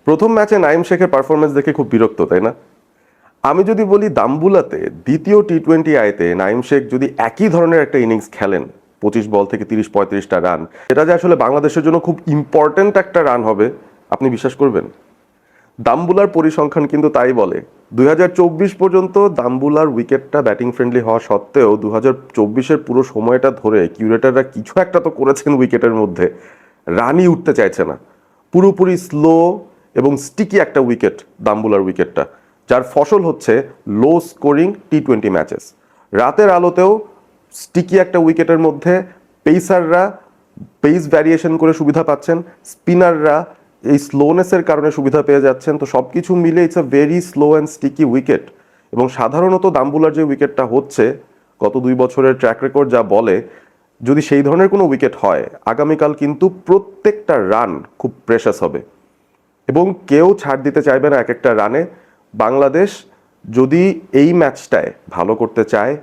প্রথম ম্যাচে নাইম শেখের পারফরমেন্স দেখে খুব বিরক্ত, তাই না? আমি যদি বলি দাম্বুলাতে দ্বিতীয় টি-20 আইতে নাইম শেখ যদি একই ধরনের একটা ইনিংস খেলেন, 25 বল থেকে 30-35টা রান, এটা যে আসলে বাংলাদেশের জন্য খুব ইম্পর্ট্যান্ট একটা রান হবে, আপনি বিশ্বাস করবেন? দাম্বুলার পরিসংখ্যান কিন্তু তাই বলে। 2024 পর্যন্ত দাম্বুলার উইকেটটা ব্যাটিং ফ্রেন্ডলি হওয়া সত্ত্বেও 2024-এর পুরো সময়টা ধরে কিউরেটাররা কিছু একটা তো করেছেন উইকেটের মধ্যে, রানই উঠতে চাইছে না। পুরোপুরি স্লো এবং স্টিকি একটা উইকেট দাম্বুলার উইকেটটা, যার ফসল হচ্ছে লো স্কোরিং টি-20 ম্যাচেস। রাতের আলোতেও স্টিকি একটা উইকেটের মধ্যে পেসাররা পেস ভ্যারিয়েশন করে সুবিধা পাচ্ছেন, স্পিনাররা এই স্লোনেসের কারণে সুবিধা পেয়ে যাচ্ছেন। তো সব কিছু মিলে it's a very slow and sticky wicket. এবং সাধারণত দাম্বুলার যে উইকেটটা হচ্ছে, গত 2 বছরের ট্র্যাক রেকর্ড যা বলে, যদি সেই ধরনের কোনো উইকেট হয়, আগামীকাল কিন্তু প্রত্যেকটা রান খুব প্রেশাস হবে এবং কেউ ছাড় দিতে চাইবে না এক একটা রানে। বাংলাদেশ যদি এই ম্যাচটায় ভালো করতে চায়,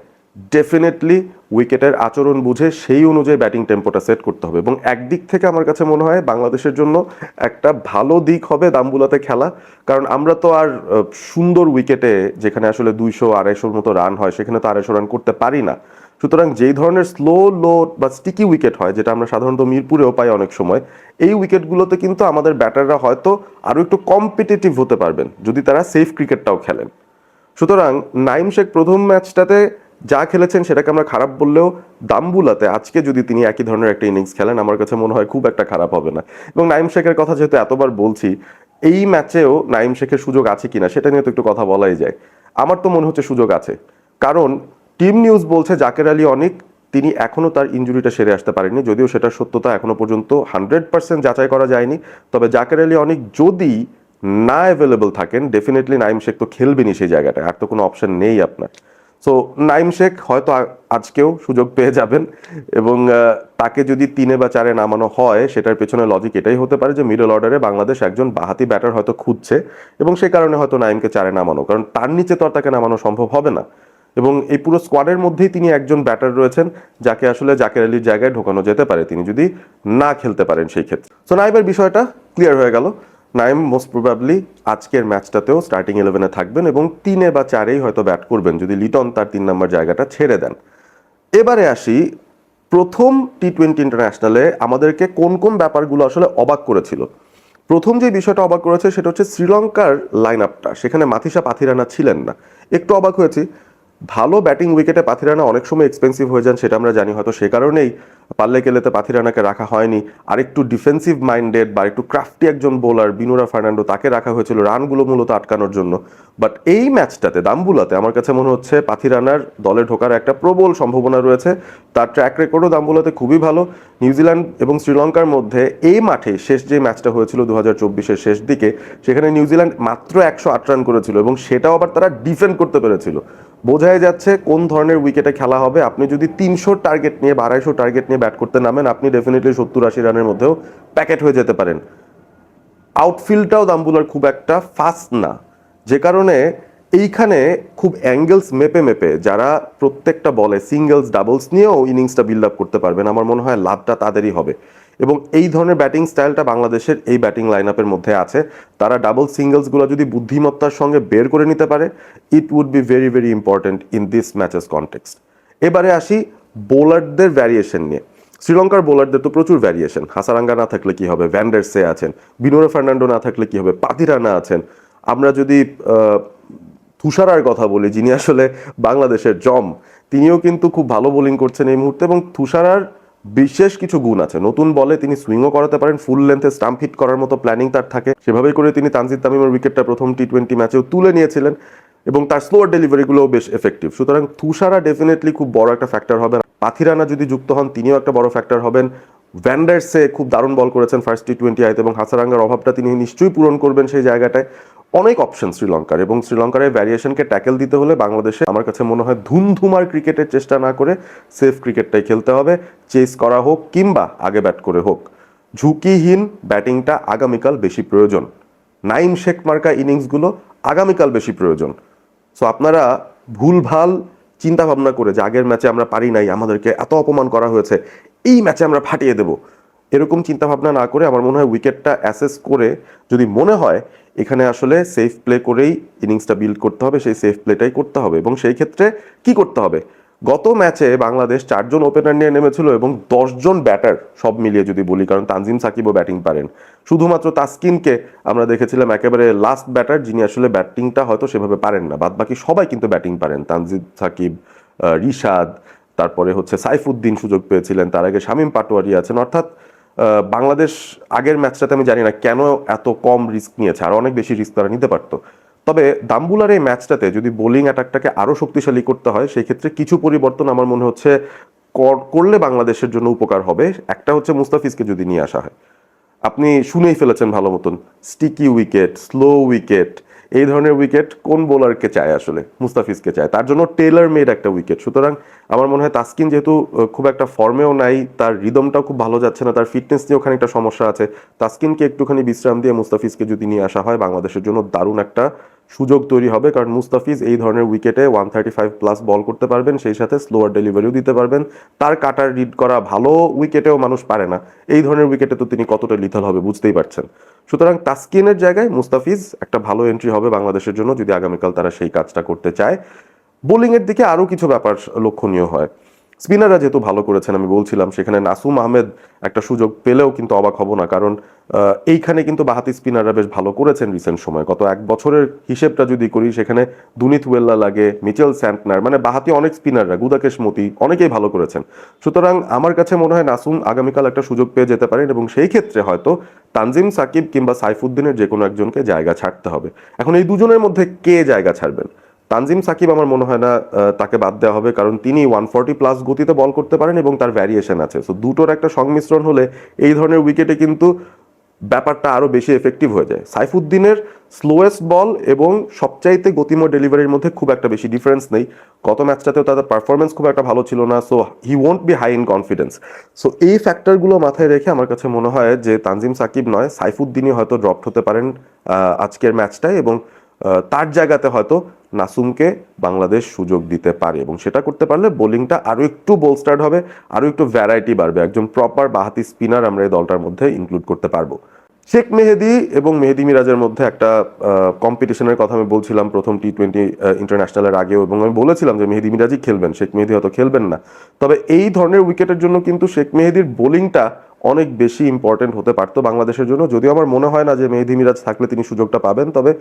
ডেফিনেটলি উইকেটের আচরণ বুঝে সেই অনুযায়ী ব্যাটিং টেম্পোটা সেট করতে হবে। এবং একদিক থেকে আমার কাছে মনে হয় বাংলাদেশের জন্য একটা ভালো দিক হবে দাম্বুলাতে খেলা, কারণ আমরা তো আর সুন্দর উইকেটে, যেখানে আসলে 200-250 মতো রান হয়, সেখানে তো 250 রান করতে পারি না। সুতরাং যেই ধরনের স্লো লো বা স্টিকি উইকেট হয়, যেটা আমরা সাধারণত মিরপুরেও পাই অনেক সময়, এই উইকেটগুলোতে কিন্তু আমাদের ব্যাটাররা হয়তো আরও একটু কম্পিটিটিভ হতে পারবেন যদি তারা সেফ ক্রিকেটটাও খেলেন। সুতরাং নাইম শেখ প্রথম ম্যাচটাতে যা খেলেছেন সেটাকে আমরা খারাপ বললেও, দাম্বুলাতে আজকে যদি তিনি একই ধরনের একটা ইনিংস খেলেন, আমার কাছে মনে হয় খুব একটা খারাপ হবে না। এবং নাইম শেখের কথা যেহেতু এতবার বলছি, এই ম্যাচেও নাইম শেখের সুযোগ আছে কিনা সেটা নিয়ে তো একটু কথা বলাই যায়। আমার তো মনে হচ্ছে সুযোগ আছে, কারণ টিম নিউজ বলছে জাকের আলী অনিক তিনি এখনও তার ইনজুরিটা সেরে আসতে পারেননি, যদিও সেটার সত্যতা এখনো পর্যন্ত 100% যাচাই করা যায়নি। তবে জাকের আলী অনিক যদি না অ্যাভেলেবল থাকেন, ডেফিনেটলি নাইম শেখ তো খেলবেনই সেই জায়গাটায়, আর তো কোনো অপশন নেই আপনার। সো নাইম শেখ হয়তো আজকেও সুযোগ পেয়ে যাবেন। এবং তাকে যদি 3 বা 4 নামানো হয়, সেটার পেছনে লজিক এটাই হতে পারে যে মিডল অর্ডারে বাংলাদেশ একজন বাহাতি ব্যাটার হয়তো খুঁজছে, এবং সেই কারণে হয়তো নাইমকে 4 নামানো, কারণ তার নিচে তো আর তাকে নামানো সম্ভব হবে না। এবং এই পুরো স্কোয়াডের মধ্যেই তিনি একজন ব্যাটার রয়েছেন যাকে আসলে জাকের আলীর জায়গায় ঢোকানো যেতে পারে, তিনি যদি না খেলতে পারেন সেই ক্ষেত্রে। সো নাইমের বিষয়টা ক্লিয়ার হয়ে গেল। নাইম মোস্ট প্রবাবলি আজকের ম্যাচটাতেও স্টার্টিং 11-এ থাকবেন এবং 3 বা 4-এই হয়তো ব্যাট করবেন যদি লিটন তার 3 নম্বর জায়গাটা ছেড়ে দেন। এবারে আসি, প্রথম টি-20 ইন্টারন্যাশনালে আমাদেরকে কোন কোন ব্যাপারগুলো আসলে অবাক করেছিল। প্রথম যে বিষয়টা অবাক করেছে সেটা হচ্ছে শ্রীলঙ্কার লাইন আপটা, সেখানে মাথিসা পাথিরানা ছিলেন না। একটু অবাক হয়েছি। ভালো ব্যাটিং উইকেটে পাথিরানা অনেক সময় এক্সপেন্সিভ হয়ে যান, সেটা আমরা জানি, হয়তো সে কারণেই পাল্লে কেলেতে পাথিরানাকে রাখা হয়নি। আর একটু ডিফেন্সিভ মাইন্ডেড বা একটু ক্রাফটি একজন বোলার বিনুরা ফার্নান্ডো, তাকে রাখা হয়েছিল রানগুলো মূলত আটকানোর জন্য। বাট এই ম্যাচটাতে দাম্বুলাতে আমার কাছে মনে হচ্ছে পাথিরানার দলে ঢোকার একটা প্রবল সম্ভাবনা রয়েছে। তার ট্র্যাক রেকর্ডও দাম্বুলাতে খুবই ভালো। নিউজিল্যান্ড এবং শ্রীলঙ্কার মধ্যে এই মাঠে শেষ যে ম্যাচটা হয়েছিল 2024-এর শেষ দিকে, সেখানে নিউজিল্যান্ড মাত্র 108 রান করেছিল এবং সেটাও আবার তারা ডিফেন্ড করতে পেরেছিল। বোঝাই যাচ্ছে কোন ধরনের উইকেটে খেলা হবে। আপনি যদি 300 টার্গেট নিয়ে বা 250 টার্গেট নিয়ে ব্যাট করতে নামেন, আপনি ডেফিনেটলি 70-80 রানের মধ্যেও প্যাকেট হয়ে যেতে পারেন। আউটফিল্ডটাও দাম্বুলার খুব একটা ফাস্ট না, যে কারণে এইখানে খুব অ্যাঙ্গেলস মেপে মেপে যারা প্রত্যেকটা বলে সিঙ্গেলস ডাবলস নিয়েও ইনিংসটা বিল্ড আপ করতে পারবেন, আমার মনে হয় লাভটা তাদেরই হবে। এবং এই ধরনের ব্যাটিং স্টাইলটা বাংলাদেশের এই ব্যাটিং লাইন আপের মধ্যে আছে। তারা ডাবল সিঙ্গেলসগুলো যদি বুদ্ধিমত্তার সঙ্গে বের করে নিতে পারে, it would be very very important in this matches context. এবারে আসি বোলারদের ভ্যারিয়েশন নিয়ে। শ্রীলঙ্কার বোলারদের তো প্রচুর ভ্যারিয়েশন। হাসারাঙ্গা না থাকলে কি হবে, ভ্যান্ডারসে আছেন, বিনোরা ফার্নান্ডো না থাকলে কি হবে, পাতিরানা আছেন। আমরা যদি তুষারার কথা বলি, যিনি আসলে বাংলাদেশের জম, তিনিও কিন্তু খুব ভালো বোলিং করছেন এই মুহূর্তে। এবং তুষারার বিশেষ কিছু গুণ আছে, নতুন বলে তিনি সুইংও করাতে পারেন, ফুল লেন্থে স্টাম্প হিট করার মতো প্ল্যানিং তার থাকে। সেভাবেই করে তিনি তানজিদ তামিমের উইকেটটা প্রথম টি-20 ম্যাচেও তুলে নিয়েছিলেন এবং তার স্লোয়ার ডেলিভারিগুলোও বেশ এফেক্টিভ। সুতরাং তুষারা ডেফিনেটলি খুব বড় একটা ফ্যাক্টর হবে। পাথিরানা যদি যুক্ত হন, তিনিও একটা বড় ফ্যাক্টর হবেন। ভ্যান্ডারসে খুব দারুণ বল করেছেন ফার্স্ট টি-20 আইতে এবং হাসারাঙ্গার অভাবটা তিনি নিশ্চয়ই পূরণ করবেন সেই জায়গাটায়। অনেক অপশন শ্রীলঙ্কার, এবং শ্রীলঙ্কার এই ভ্যারিয়েশনকে ট্যাকেল দিতে হলে বাংলাদেশে আমার কাছে মনে হয় ধুমধুমার ক্রিকেটের চেষ্টা না করে সেফ ক্রিকেটটাই খেলতে হবে। চেস করা হোক কিংবা আগে ব্যাট করে হোক, ঝুঁকিহীন ব্যাটিংটা আগামীকাল বেশি প্রয়োজন। নাইম শেখ মার্কা ইনিংসগুলো আগামীকাল বেশি প্রয়োজন। সো আপনারা ভুলভাল চিন্তা ভাবনা করে যে আগের ম্যাচে আমরা পারি নাই, আমাদেরকে এত অপমান করা হয়েছে, এই ম্যাচে আমরা ফাটিয়ে দেব, এরকম চিন্তা ভাবনা না করে আমার মনে হয় উইকেটটা অ্যাসেস করে যদি মনে হয় এখানে আসলে সেফ প্লে করেই ইনিংসটা বিল্ড করতে হবে, সেই সেফ প্লেটাই করতে হবে। এবং সেই ক্ষেত্রে কি করতে হবে, গত ম্যাচে বাংলাদেশ 4জন ওপেনার নিয়ে নেমেছিল এবং 10জন ব্যাটার সব মিলিয়ে যদি বলি, কারণ তানজিম সাকিবও ব্যাটিং পারেন, শুধুমাত্র তাসকিনকে আমরা দেখেছিলাম একেবারে লাস্ট ব্যাটার যিনি আসলে ব্যাটিংটা হয়তো সেভাবে পারেন না, বাদ বাকি সবাই কিন্তু ব্যাটিং পারেন। তানজিম সাকিব, রিশাদ, তারপরে হচ্ছে সাইফুদ্দিন সুযোগ পেয়েছিলেন, তার আগে শামীম পাটোয়ারি আছেন। অর্থাৎ বাংলাদেশ আগের ম্যাচটাতে আমি জানি না কেন এত কম রিস্ক নিয়েছে, আর অনেক বেশি রিস্ক তারা নিতে পারতো। তবে দাম্বুলার এই ম্যাচটাতে যদি বোলিং অ্যাটাকটাকে আরো শক্তিশালী করতে হয়, সেই ক্ষেত্রে কিছু পরিবর্তন আমার মনে হচ্ছে করলে বাংলাদেশের জন্য উপকার হবে। একটা হচ্ছে মুস্তাফিজকে যদি নিয়ে আসা হয়, আপনি শুনেই ফেলেছেন ভালো মতন, স্টিকি উইকেট, স্লো উইকেট, এই ধরনের উইকেট কোন বোলারকে চায় আসলে? মুস্তাফিজকে চায়, তার জন্য টেলার মেড একটা উইকেট। সুতরাং আমার মনে হয় তাসকিন যেহেতু খুব একটা ফর্মেও নাই, তার রিদমটাও খুব ভালো যাচ্ছে না, তার ফিটনেস নিয়েও খানিকটা সমস্যা আছে, তাসকিনকে একটুখানি বিশ্রাম দিয়ে মুস্তাফিজকে যদি নিয়ে আসা হয় বাংলাদেশের জন্য দারুণ একটা সুযোগ তৈরি হবে। কারণ মুস্তাফিজ এই ধরনের উইকেটে 135+ বল করতে পারবেন, সেই সাথে স্লোয়ার ডেলিভারিও দিতে পারবেন। তার কাটার রিড করা ভালো উইকেটেও মানুষ পারে না, এই ধরনের উইকেটে তো তিনি কতটা লিথাল হবে বুঝতেই পারছেন। সুতরাং তাসকিনের জায়গায় মুস্তাফিজ একটা ভালো এন্ট্রি হবে বাংলাদেশের জন্য, যদি আগামীকাল তারা সেই কাজটা করতে চায়। বোলিং এর দিকে আরো কিছু ব্যাপার লক্ষণীয় হয়। স্পিনাররা যেহেতু ভালো করেছেন, আমি বলছিলাম সেখানে নাসুম আহমেদ একটা সুযোগ পেলেও কিন্তু অবাক হব না, কারণ এইখানে কিন্তু বাহাতি স্পিনাররা বেশ ভালো করেছেন রিসেন্ট সময়। গত 1 বছরের হিসেবটা যদি করি, সেখানে দুনিত ওয়েল্লা লাগে, মিচেল স্যান্টনার, মানে বাহাতি অনেক স্পিনাররা, গুদাকেশ মতি, অনেকেই ভালো করেছেন। সুতরাং আমার কাছে মনে হয় নাসুম আগামীকাল একটা সুযোগ পেয়ে যেতে পারেন, এবং সেই ক্ষেত্রে হয়তো তানজিম সাকিব কিংবা সাইফুদ্দিনের যে কোনো একজনকে জায়গা ছাড়তে হবে। এখন এই দুজনের মধ্যে কে জায়গা ছাড়বেন? তানজিম সাকিব আমার মনে হয় না তাকে বাদ দেওয়া হবে, কারণ তিনি 140+ গতিতে বল করতে পারেন এবং তার ভ্যারিয়েশন আছে। সো দুটোর একটা সংমিশ্রণ হলে এই ধরনের উইকেটে কিন্তু ব্যাপারটা আরো বেশি এফেক্টিভ হয়ে যায়। সাইফুদ্দিনের স্লোয়েস্ট বল এবং সবচাইতে গতিময় ডেলিভারির মধ্যে খুব একটা বেশি ডিফারেন্স নেই। গত ম্যাচটাতেও তাদের পারফরমেন্স খুব একটা ভালো ছিল না, so he won't be high in confidence. So এই ফ্যাক্টরগুলো মাথায় রেখে আমার কাছে মনে হয় যে তানজিম সাকিব নয়, সাইফুদ্দিনই হয়তো ড্রপ হতে পারেন আজকের ম্যাচটায়, এবং তার জায়গাতে হয়তো নাসুমকে বাংলাদেশ সুযোগ দিতে পারে, এবং সেটা করতে পারলে বোলিংটা আরো একটু বোলস্টার্ড হবে, আরো একটু ভ্যারাইটি বাড়বে, একজন প্রপার বাহাতি স্পিনার আমরা এই দলটার মধ্যে ইনক্লুড করতে পারবো। শেখ মেহেদী এবং মেহেদী মিরাজের মধ্যে একটা কম্পিটিশনের কথা আমি বলছিলাম প্রথম টি20 ইন্টারন্যাশনালের আগেও, এবং আমি বলেছিলাম যে মেহেদী মিরাজই খেলবেন, শেখ মেহেদী হয়তো খেলবেন না। তবে এই ধরনের উইকেটের জন্য কিন্তু শেখ মেহেদীর বোলিংটা অনেক বেশি ইম্পর্টেন্ট হতে পারতো বাংলাদেশের জন্য। যদিও আমার মনে হয় না যে মেহেদী মিরাজ থাকলে তিনি সুযোগটা পাবেন, তবে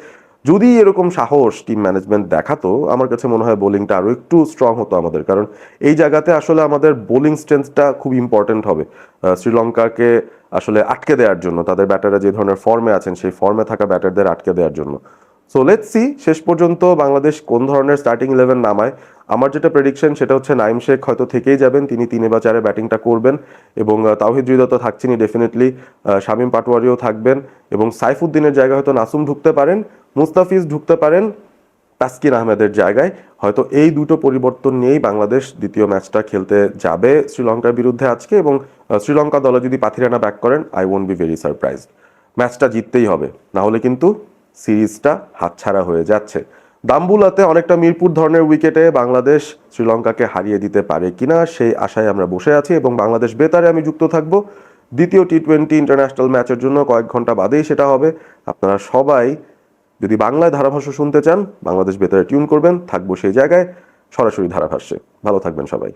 যদি এরকম সাহস টিম ম্যানেজমেন্ট দেখাতো, আমার কাছে মনে হয় বোলিংটা আরো একটু স্ট্রং হতো আমাদের, কারণ এই জায়গাতে আসলে আমাদের বোলিং স্ট্রেংথটা খুব ইম্পর্টেন্ট হবে শ্রীলঙ্কাকে আসলে আটকে দেওয়ার জন্য। তাদের ব্যাটাররা যে ধরনের ফর্মে আছেন, সেই ফর্মে থাকা ব্যাটারদের আটকে দেওয়ার জন্য। সো লেটস সি শেষ পর্যন্ত বাংলাদেশ কোন ধরনের স্টার্টিং 11 নামায়। আমার যেটা প্রেডিকশন সেটা হচ্ছে নাইম শেখ হয়তো থেকেই যাবেন, তিনি 3 বা 4 ব্যাটিংটা করবেন, এবং তাওহিদ হৃদয় তো থাকছেনই ডেফিনেটলি, শামীম পাটোয়ারিও থাকবেন, এবং সাইফুদ্দিনের জায়গায় হয়তো নাসুম ঢুকতে পারেন, মুস্তাফিজ ঢুকতে পারেন তাসকিন আহমেদের জায়গায়। হয়তো এই দুটো পরিবর্তন নিয়েই বাংলাদেশ দ্বিতীয় ম্যাচটা খেলতে যাবে শ্রীলঙ্কার বিরুদ্ধে আজকে, এবং শ্রীলঙ্কা দলে যদি পাথিরানা ব্যাক করেন, I won't be very surprised. ম্যাচটা জিততেই হবে, না হলে কিন্তু সিরিজটা হাতছাড়া হয়ে যাচ্ছে। দাম্বুলাতে অনেকটা মিরপুর ধরনের উইকেটে বাংলাদেশ শ্রীলঙ্কাকে হারিয়ে দিতে পারে কিনা সেই আশায় আমরা বসে আছি, এবং বাংলাদেশ বেতারে আমি যুক্ত থাকব দ্বিতীয় টি20 ইন্টারন্যাশনাল ম্যাচের জন্য। কয়েক ঘন্টা বাদেই সেটা হবে। আপনারা সবাই যদি বাংলায় ধারাভাষ্য শুনতে চান, বাংলাদেশ বেতারে টিউন করবেন, থাকবো সেই জায়গায় সরাসরি ধারাভাষ্যে। ভালো থাকবেন সবাই।